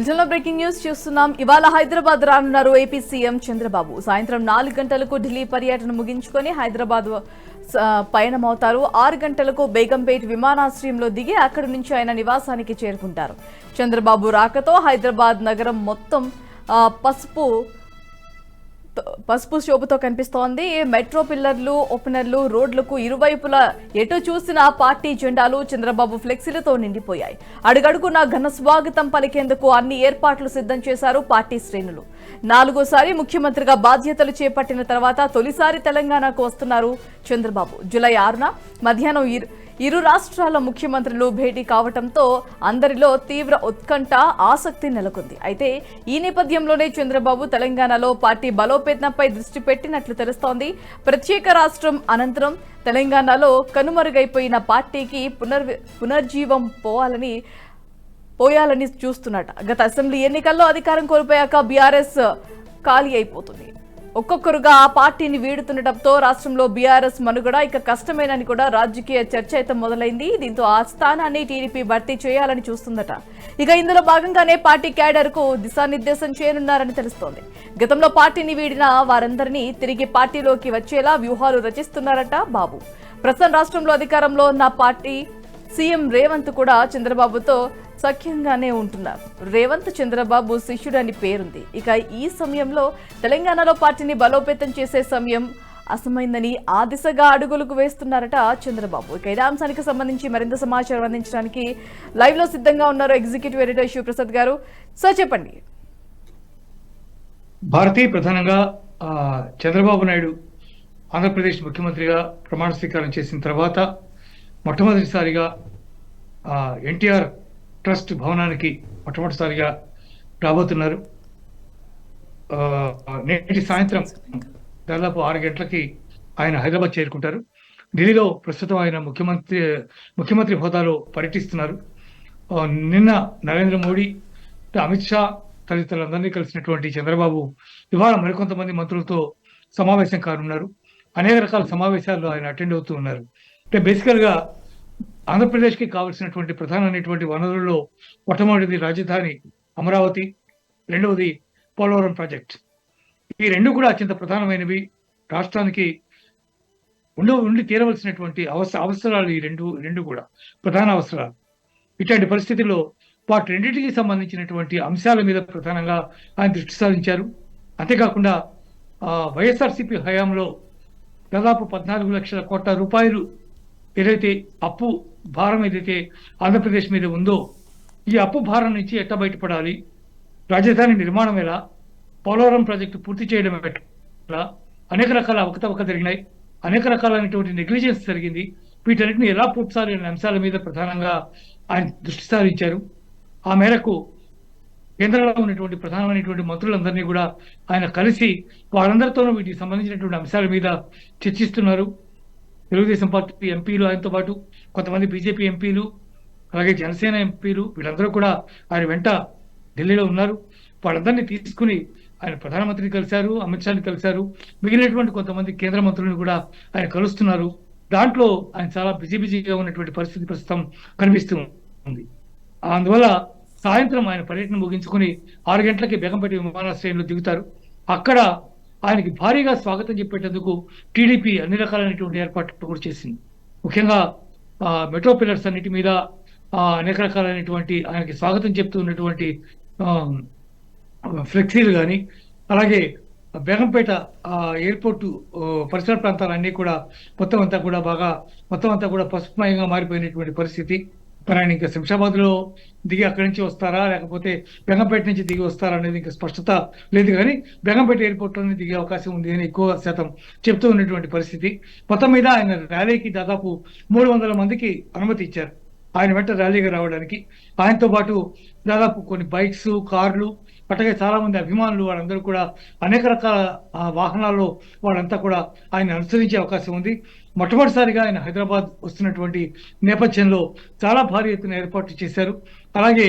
బులెటిన్లో breaking news చూస్తున్నాం. ఇవాళ హైదరాబాద్ రానున్నారు ఏపీ సీఎం చంద్రబాబు. సాయంత్రం 4 గంటలకు ఢిల్లీ పర్యటన ముగించుకొని హైదరాబాద్ పయనమవుతారు. 6 గంటలకు బేగంపేట్ విమానాశ్రయంలో దిగి అక్కడి నుంచి ఆయన నివాసానికి చేరుకుంటారు. చంద్రబాబు రాకతో హైదరాబాద్ నగరం మొత్తం పసుపు శోభతో కనిపిస్తోంది. మెట్రో పిల్లర్లు, ఓపెనర్లు, రోడ్లకు ఇరువైపులా ఎటు చూసినా పార్టీ జెండాలు, చంద్రబాబు ఫ్లెక్సీలతో నిండిపోయాయి. అడుగడుగునా ఘన స్వాగతం పలికేందుకు అన్ని ఏర్పాట్లు సిద్ధం చేశారు పార్టీ శ్రేణులు. 4వ ముఖ్యమంత్రిగా బాధ్యతలు చేపట్టిన తర్వాత తొలిసారి తెలంగాణకు వస్తున్నారు చంద్రబాబు. జూలై 6న మధ్యాహ్నం ఇరు రాష్ట్రాల ముఖ్యమంత్రులు భేటీ కావడంతో అందరిలో తీవ్ర ఉత్కంఠ, ఆసక్తి నెలకొంది. అయితే ఈ నేపథ్యంలోనే చంద్రబాబు తెలంగాణలో పార్టీ బలోపేతంపై దృష్టి పెట్టినట్లు తెలుస్తోంది. ప్రత్యేక రాష్ట్రం అనంతరం తెలంగాణలో కనుమరుగైపోయిన పార్టీకి పునర్జీవం పోయాలని చూస్తున్నట. గత అసెంబ్లీ ఎన్నికల్లో అధికారం కోల్పోయాక బీఆర్ఎస్ ఖాళీ అయిపోతుంది. ఒక్కొక్కరుగా ఆ పార్టీని వీడుతుండటంతో రాష్ట్రంలో బీఆర్ఎస్ మనుగడ ఇక కష్టమేనని కూడా రాజకీయ చర్చ అయితే మొదలైంది. దీంతో ఆ స్థానాన్ని టీడీపీ భర్తీ చేయాలని చూస్తుందట. ఇక ఇందులో భాగంగానే పార్టీ క్యాడర్ కు దిశానిర్దేశం చేయనున్నారని తెలుస్తోంది. గతంలో పార్టీని వీడిన వారందరినీ తిరిగి పార్టీలోకి వచ్చేలా వ్యూహాలు రచిస్తున్నారట బాబు. ప్రస్తుతం రాష్ట్రంలో అధికారంలో ఉన్న పార్టీ సీఎం రేవంత్ కూడా చంద్రబాబుతో సఖ్యంగానే ఉంటున్నారు. రేవంత్ చంద్రబాబు శిష్యుడని పేరుంది. ఇక ఈ సమయంలో తెలంగాణలో పార్టీని బలోపేతం చేసే సమయం అసమైందని ఆ దిశగా అడుగులకు వేస్తున్నారట చంద్రబాబు. ఇక ఇదే అంశానికి సంబంధించి మరింత సమాచారం అందించడానికి లైవ్ లో సిద్ధంగా ఉన్నారు ఎగ్జిక్యూటివ్ ఎడిటర్ శివప్రసాద్ గారు. సార్ చెప్పండి. భారతీయ ప్రధానంగా చంద్రబాబు నాయుడు ఆంధ్రప్రదేశ్ ముఖ్యమంత్రిగా ప్రమాణ స్వీకారం చేసిన తర్వాత మొట్టమొదటిసారిగా ఎన్టీఆర్ ట్రస్ట్ భవనానికి మొట్టమొదటిసారిగా రాబోతున్నారు. నేటి సాయంత్రం దాదాపు 6 గంటలకి ఆయన హైదరాబాద్ చేరుకుంటారు. ఢిల్లీలో ప్రస్తుతం ఆయన ముఖ్యమంత్రి హోదాలో పర్యటిస్తున్నారు. నిన్న నరేంద్ర మోడీ, అమిత్ షా తదితరులందరినీ కలిసినటువంటి చంద్రబాబు ఇవాళ మరికొంతమంది మంత్రులతో సమావేశం కానున్నారు. అనేక రకాల సమావేశాల్లో ఆయన అటెండ్ అవుతూ ఉన్నారు. అంటే బేసికల్గా ఆంధ్రప్రదేశ్కి కావలసినటువంటి ప్రధానమైనటువంటి వనరుల్లో మొట్టమొదటిది రాజధాని అమరావతి, రెండవది పోలవరం ప్రాజెక్ట్. ఈ రెండు కూడా అత్యంత ప్రధానమైనవి. రాష్ట్రానికి ఉండి తీరవలసినటువంటి అవసరాలు ఈ రెండు కూడా ప్రధాన అవసరాలు. ఇట్లాంటి పరిస్థితుల్లో వాటి రెండింటికి సంబంధించినటువంటి అంశాల మీద ప్రధానంగా ఆయన దృష్టి సారించారు. అంతేకాకుండా వైఎస్ఆర్సీపీ హయాంలో దాదాపు 14 లక్షల కోట్ల రూపాయలు ఏదైతే అప్పు భారం ఏదైతే ఆంధ్రప్రదేశ్ మీద ఉందో, ఈ అప్పు భారం నుంచి ఎట్లా బయటపడాలి, రాజధాని నిర్మాణం ఎలా, పోలవరం ప్రాజెక్టు పూర్తి చేయడం ఎట్లా, అనేక రకాల అవకతవకలు జరిగినాయి, అనేక రకాలైనటువంటి నెగ్లిజెన్స్ జరిగింది. వీటన్నిటిని ఎలా పూడ్చాలి అనే అంశాల మీద ప్రధానంగా ఆయన దృష్టి సారించారు. ఆ మేరకు కేంద్రంలో ఉన్నటువంటి ప్రధానమైనటువంటి మంత్రులందరినీ కూడా ఆయన కలిసి వాళ్ళందరితోనూ వీటికి సంబంధించినటువంటి అంశాల మీద చర్చిస్తున్నారు. తెలుగుదేశం పార్టీ ఎంపీలు, ఆయనతో పాటు కొంతమంది బీజేపీ ఎంపీలు, అలాగే జనసేన ఎంపీలు, వీళ్ళందరూ కూడా ఆయన వెంట ఢిల్లీలో ఉన్నారు. వాళ్ళందరినీ తీసుకుని ఆయన ప్రధానమంత్రిని కలిశారు, అమిత్ షాని కలిశారు, మిగిలినటువంటి కొంతమంది కేంద్ర మంత్రులను కూడా ఆయన కలుస్తున్నారు. దాంట్లో ఆయన చాలా బిజీగా ఉన్నటువంటి పరిస్థితి ప్రస్తుతం కనిపిస్తూ ఉంది. అందువల్ల సాయంత్రం ఆయన పర్యటన ముగించుకుని 6 గంటలకి బేగంపేట విమానాశ్రయంలో దిగుతారు. అక్కడ ఆయనకి భారీగా స్వాగతం చెప్పేటందుకు టీడీపీ అన్ని రకాలైనటువంటి ఏర్పాట్లు కూడా చేసింది. ముఖ్యంగా మెట్రో పిల్లర్స్ అన్నిటి మీద అనేక రకాలైనటువంటి ఆయనకి స్వాగతం చెప్తూ ఉన్నటువంటి ఫ్లెక్సీలు కానీ, అలాగే బేగంపేట ఎయిర్పోర్టు పరిసర ప్రాంతాలన్నీ కూడా మొత్తం అంతా కూడా పసుపుమయంగా మారిపోయినటువంటి పరిస్థితి. ఆయన ఇంకా శంషాబాద్ లో దిగి అక్కడి నుంచి వస్తారా, లేకపోతే బేగంపేట నుంచి దిగి వస్తారా అనేది ఇంకా స్పష్టత లేదు. కానీ బేగంపేట ఎయిర్పోర్ట్ లోనే దిగే అవకాశం ఉంది అని ఎక్కువ శాతం చెప్తూ ఉన్నటువంటి పరిస్థితి. మొత్తం మీద ఆయన ర్యాలీకి దాదాపు 300 మందికి అనుమతి ఇచ్చారు ఆయన వెంట ర్యాలీగా రావడానికి. ఆయనతో పాటు దాదాపు కొన్ని బైక్స్, కార్లు, అట్లాగే చాలా మంది అభిమానులు, వాళ్ళందరూ కూడా అనేక రకాల వాహనాల్లో వాళ్ళంతా కూడా ఆయన అనుసరించే అవకాశం ఉంది. మొట్టమొదటిసారిగా ఆయన హైదరాబాద్ వస్తున్నటువంటి నేపథ్యంలో చాలా భారీ ఎత్తున ఏర్పాట్లు చేశారు. అలాగే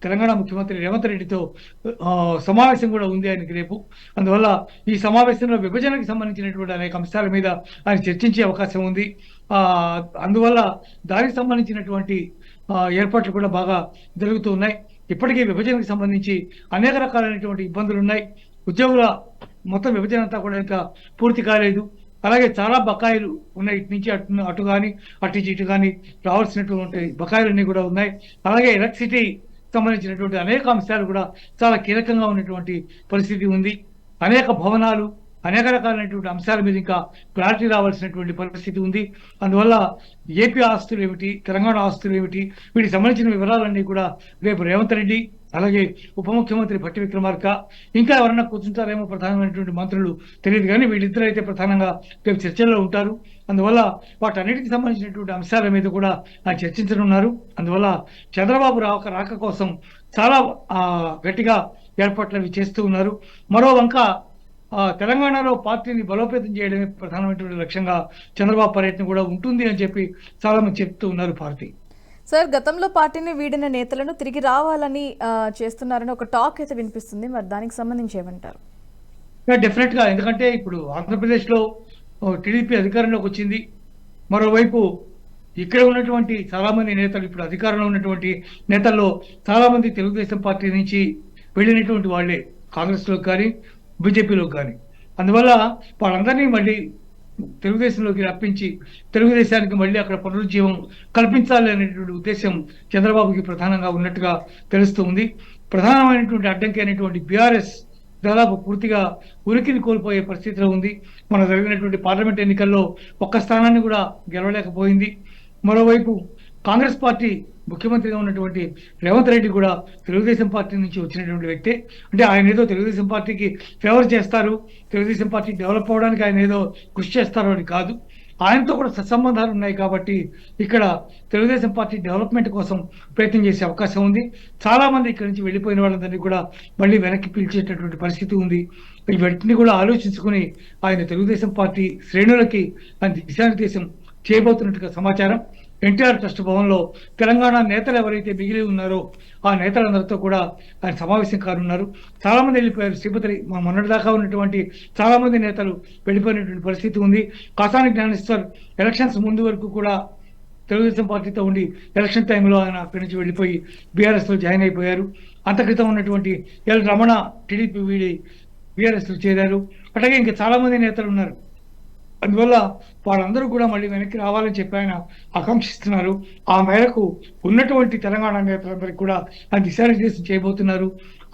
తెలంగాణ ముఖ్యమంత్రి రేవంత్ రెడ్డితో సమావేశం కూడా ఉంది ఆయనకి రేపు. అందువల్ల ఈ సమావేశంలో విభజనకు సంబంధించినటువంటి అనేక అంశాల మీద ఆయన చర్చించే అవకాశం ఉంది. అందువల్ల దానికి సంబంధించినటువంటి ఏర్పాట్లు కూడా బాగా జరుగుతూ ఉన్నాయి. ఇప్పటికీ విభజనకు సంబంధించి అనేక రకాలైనటువంటి ఇబ్బందులు ఉన్నాయి. ఉద్యోగుల మొత్తం విభజన అంతా కూడా ఇంకా పూర్తి కాలేదు. అలాగే చాలా బకాయిలు ఉన్నాయి. ఇటు నుంచి అటు కానీ అటు నుంచి ఇటు కానీ రావాల్సినటువంటి బకాయిలన్నీ కూడా ఉన్నాయి. అలాగే ఎలక్ట్రిసిటీ సంబంధించినటువంటి అనేక అంశాలు కూడా చాలా కీలకంగా ఉన్నటువంటి పరిస్థితి ఉంది. అనేక భవనాలు, అనేక రకాలైనటువంటి అంశాల మీద ఇంకా క్లారిటీ రావాల్సినటువంటి పరిస్థితి ఉంది. అందువల్ల ఏపీ ఆస్తులు ఏమిటి, తెలంగాణ ఆస్తులు ఏమిటి, వీటికి సంబంధించిన వివరాలన్నీ కూడా రేపు రేవంత్ రెడ్డి, అలాగే ఉప ముఖ్యమంత్రి భట్టి విక్రమార్క, ఇంకా ఎవరన్నా కూర్చుంటారేమో ప్రధానమైనటువంటి మంత్రులు తెలియదు, కానీ వీళ్ళిద్దరూ అయితే ప్రధానంగా రేపు చర్చల్లో ఉంటారు. అందువల్ల వాటన్నిటికి సంబంధించినటువంటి అంశాల మీద కూడా చర్చించనున్నారు. అందువల్ల చంద్రబాబు రాక కోసం చాలా గట్టిగా ఏర్పాట్లు అవి చేస్తూ ఉన్నారు. మరో వంక తెలంగాణలో పార్టీని బలోపేతం చేయడమే ప్రధానమైనటువంటి లక్ష్యంగా చంద్రబాబు పర్యటన కూడా ఉంటుంది అని చెప్పి చాలా మంది చెప్తూ ఉన్నారు. భారతి సార్, గతంలో పార్టీని వీడిన నేతలను తిరిగి రావాలని చేస్తున్నారని ఒక టాక్ అయితే వినిపిస్తుంది. మరి దానికి సంబంధించి ఏమంటారు? డెఫినెట్ గా, ఎందుకంటే ఇప్పుడు ఆంధ్రప్రదేశ్ లో టీడీపీ అధికారంలోకి వచ్చింది. మరోవైపు ఇక్కడ ఉన్నటువంటి చాలా మంది నేతలు, ఇప్పుడు అధికారంలో ఉన్నటువంటి నేతల్లో చాలా మంది తెలుగుదేశం పార్టీ నుంచి వెళ్ళినటువంటి వాళ్ళే, కాంగ్రెస్ లో కానీ బీజేపీలో కానీ. అందువల్ల వాళ్ళందరినీ మళ్ళీ తెలుగుదేశంలోకి రప్పించి తెలుగుదేశానికి మళ్ళీ అక్కడ పునరుజ్జీవం కల్పించాలి అనేటువంటి ఉద్దేశం చంద్రబాబుకి ప్రధానంగా ఉన్నట్టుగా తెలుస్తుంది. ప్రధానమైనటువంటి అడ్డంకి అయినటువంటి బీఆర్ఎస్ దాదాపు పూర్తిగా ఉనికిని కోల్పోయే పరిస్థితిలో ఉంది. మన జరిగినటువంటి పార్లమెంట్ ఎన్నికల్లో ఒక్క స్థానాన్ని కూడా గెలవలేకపోయింది. మరోవైపు కాంగ్రెస్ పార్టీ ముఖ్యమంత్రిగా ఉన్నటువంటి రేవంత్ రెడ్డి కూడా తెలుగుదేశం పార్టీ నుంచి వచ్చినటువంటి వ్యక్తే. అంటే ఆయన ఏదో తెలుగుదేశం పార్టీకి ఫేవర్ చేస్తారు, తెలుగుదేశం పార్టీ డెవలప్ అవడానికి ఆయన ఏదో కృషి చేస్తారు అని కాదు. ఆయనతో కూడా సత్సంబంధాలు ఉన్నాయి కాబట్టి ఇక్కడ తెలుగుదేశం పార్టీ డెవలప్మెంట్ కోసం ప్రయత్నం చేసే అవకాశం ఉంది. చాలా మంది ఇక్కడి నుంచి వెళ్ళిపోయిన వాళ్ళందరినీ కూడా మళ్ళీ వెనక్కి పిలిచేటటువంటి పరిస్థితి ఉంది. వీటిని కూడా ఆలోచించుకుని ఆయన తెలుగుదేశం పార్టీ శ్రేణులకి ఆయన దిశానిర్దేశం చేయబోతున్నట్టుగా సమాచారం. ఎన్టీఆర్ ట్రస్ట్ భవన్లో తెలంగాణ నేతలు ఎవరైతే మిగిలి ఉన్నారో ఆ నేతలందరితో కూడా ఆయన సమావేశం కానున్నారు. చాలా మంది వెళ్ళిపోయారు. శ్రీపతి మొన్నటి దాకా ఉన్నటువంటి చాలా మంది నేతలు వెళ్ళిపోయినటువంటి పరిస్థితి ఉంది. కాసాని జ్ఞానేశ్వర్ ఎలక్షన్స్ ముందు వరకు కూడా తెలుగుదేశం పార్టీతో ఉండి ఎలక్షన్ టైంలో ఆయన అక్కడి నుంచి వెళ్ళిపోయి బీఆర్ఎస్ లో జాయిన్ అయిపోయారు. అంత క్రితం ఉన్నటువంటి ఎల్ రమణ టీడీపీ వీడి బీఆర్ఎస్ లో చేరారు. అట్లాగే ఇంకా చాలా మంది నేతలు ఉన్నారు. అందువల్ల వాళ్ళందరూ కూడా మళ్ళీ వెనక్కి రావాలని చెప్పి ఆయన ఆకాంక్షిస్తున్నారు. ఆ మేరకు ఉన్నటువంటి తెలంగాణ నేతలందరికీ కూడా ఆయన దిశానిర్దేశం చేయబోతున్నారు.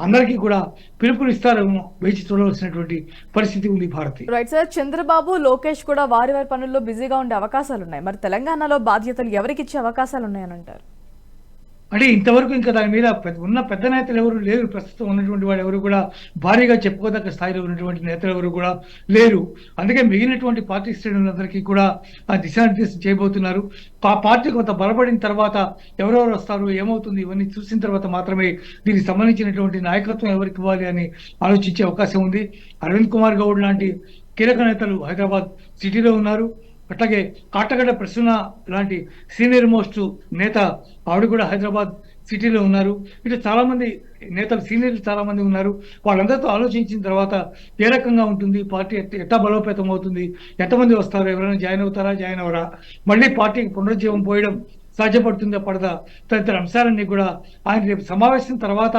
అందరికీ కూడా పిలుపులు ఇస్తారేమో వేచి చూడవలసినటువంటి పరిస్థితి ఉంది. భారతి రైట్ సార్, చంద్రబాబు, లోకేష్ కూడా వారి వారి పనుల్లో బిజీగా ఉండే అవకాశాలు ఉన్నాయి. మరి తెలంగాణలో బాధ్యతలు ఎవరికి ఇచ్చే అవకాశాలు ఉన్నాయని అంటారు? అంటే ఇంతవరకు ఇంకా దాని మీద ఉన్న పెద్ద నేతలు ఎవరు లేరు. ప్రస్తుతం ఉన్నటువంటి వాళ్ళు ఎవరు కూడా భారీగా చెప్పుకోదగ్గ స్థాయిలో ఉన్నటువంటి నేతలు ఎవరు కూడా లేరు. అందుకే మిగిలినటువంటి పార్టీ శ్రేణులందరికీ కూడా ఆ దిశానిర్దేశం చేయబోతున్నారు. ఆ పార్టీ కొంత బలపడిన తర్వాత ఎవరెవరు వస్తారు, ఏమవుతుంది, ఇవన్నీ చూసిన తర్వాత మాత్రమే దీనికి సంబంధించినటువంటి నాయకత్వం ఎవరికి ఇవ్వాలి అని ఆలోచించే అవకాశం ఉంది. అరవింద్ కుమార్ గౌడ్ లాంటి కీలక నేతలు హైదరాబాద్ సిటీలో ఉన్నారు. అట్లాగే కాటగడ్డ ప్రసన్న లాంటి సీనియర్ మోస్ట్ నేత ఆవిడ కూడా హైదరాబాద్ సిటీలో ఉన్నారు. ఇట్లా చాలా మంది నేతలు సీనియర్లు చాలా మంది ఉన్నారు. వాళ్ళందరితో ఆలోచించిన తర్వాత ఏ రకంగా ఉంటుంది పార్టీ, ఎట్లా బలోపేతం అవుతుంది, ఎంతమంది వస్తారు, ఎవరైనా జాయిన్ అవుతారా, జాయిన్ అవరా, మళ్ళీ పార్టీకి పునరుజ్జీవం పోయడం సాధ్యపడుతుందా పడదా, తదితర అంశాలన్నీ కూడా ఆయన రేపు సమావేశం తర్వాత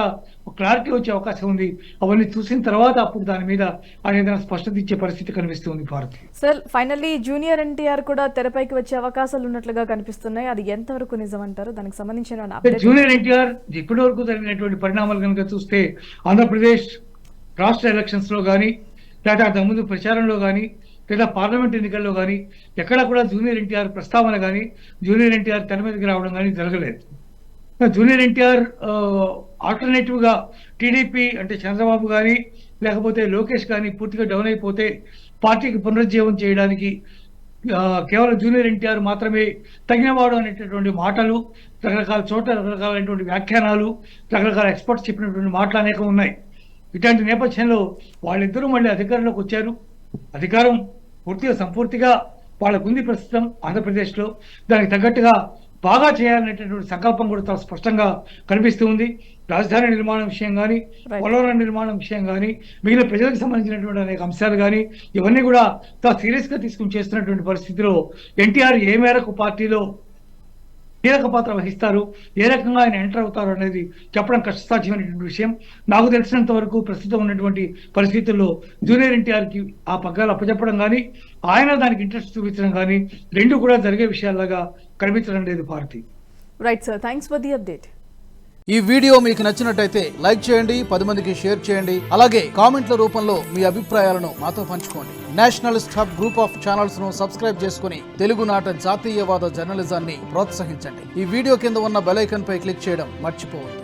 క్లారిటీ వచ్చే అవకాశం ఉంది. అవన్నీ చూసిన తర్వాత అప్పుడు దాని మీద ఆయన ఏదైనా స్పష్టత ఇచ్చే పరిస్థితి కనిపిస్తుంది. Bharat sir, finally junior NTR కూడా తెరపైకి వచ్చే అవకాశాలు ఉన్నట్లుగా కనిపిస్తున్నాయి. అది ఎంతవరకు నిజం అంటారు? దానికి సంబంధించిన జూనియర్ ఎన్టీఆర్ ఇప్పటి వరకు జరిగినటువంటి పరిణామాలు కనుక చూస్తే ఆంధ్రప్రదేశ్ రాష్ట్ర ఎలక్షన్స్ లో కానీ, లేదా అంతకుముందు ప్రచారంలో కానీ, లేదా పార్లమెంట్ ఎన్నికల్లో కానీ ఎక్కడ కూడా జూనియర్ ఎన్టీఆర్ ప్రస్తావన కానీ, జూనియర్ ఎన్టీఆర్ తెర మీదకి రావడం కానీ జరగలేదు. జూనియర్ ఎన్టీఆర్ ఆల్టర్నేటివ్ గా టీడీపీ అంటే చంద్రబాబు కానీ లేకపోతే లోకేష్ కానీ పూర్తిగా డౌన్ అయిపోతే పార్టీకి పునరుజ్జీవం చేయడానికి కేవలం జూనియర్ ఎన్టీఆర్ మాత్రమే తగినవాడు అనేటటువంటి మాటలు, రకరకాల చోట రకరకాలైనటువంటి వ్యాఖ్యానాలు, రకరకాల ఎక్స్పర్ట్స్ చెప్పినటువంటి మాటలు అనేకం ఉన్నాయి. ఇట్లాంటి నేపథ్యంలో వాళ్ళిద్దరూ మళ్ళీ అధికారంలోకి వచ్చారు. అధికారం పూర్తిగా సంపూర్తిగా వాళ్ళకుంది ప్రస్తుతం ఆంధ్రప్రదేశ్లో. దానికి తగ్గట్టుగా బాగా చేయాలనేటటువంటి సంకల్పం కూడా చాలా స్పష్టంగా కనిపిస్తూ ఉంది. రాజధాని నిర్మాణం విషయం కానీ, పోలవరం నిర్మాణం విషయం కానీ, మిగిలిన ప్రజలకు సంబంధించినటువంటి అనేక అంశాలు కానీ ఇవన్నీ కూడా చాలా సీరియస్ గా తీసుకుని చేస్తున్నటువంటి పరిస్థితిలో ఎన్టీఆర్ ఏ మేరకు పార్టీలో కీలక పాత్ర వహిస్తారు, ఏ రకంగా ఆయన ఎంటర్ అవుతారు అనేది చెప్పడం కష్టసాధ్యమైనటువంటి విషయం. నాకు తెలిసినంత వరకు ప్రస్తుతం ఉన్నటువంటి పరిస్థితుల్లో జూనియర్ ఎన్టీఆర్కి ఆ పగ్గాలు అప్పచెప్పడం కానీ, ఆయన దానికి ఇంట్రెస్ట్ చూపించడం కానీ రెండు కూడా జరిగే విషయాల్లాగా కనిపించడం లేదు Bharathi. Right sir, thanks for the update. ఈ వీడియో మీకు నచ్చినట్టయితే లైక్ చేయండి, 10 మందికి షేర్ చేయండి. అలాగే కామెంట్ల రూపంలో మీ అభిప్రాయాలను మాతో పంచుకోండి. Nationalist hub group of channels ను సబ్స్క్రైబ్ చేసుకుని తెలుగునాట జాతీయవాద జర్నలిజాన్ని ప్రోత్సహించండి. ఈ వీడియో కింద ఉన్న బెల్ ఐకాన్ పై క్లిక్ చేయడం మర్చిపోవద్దు.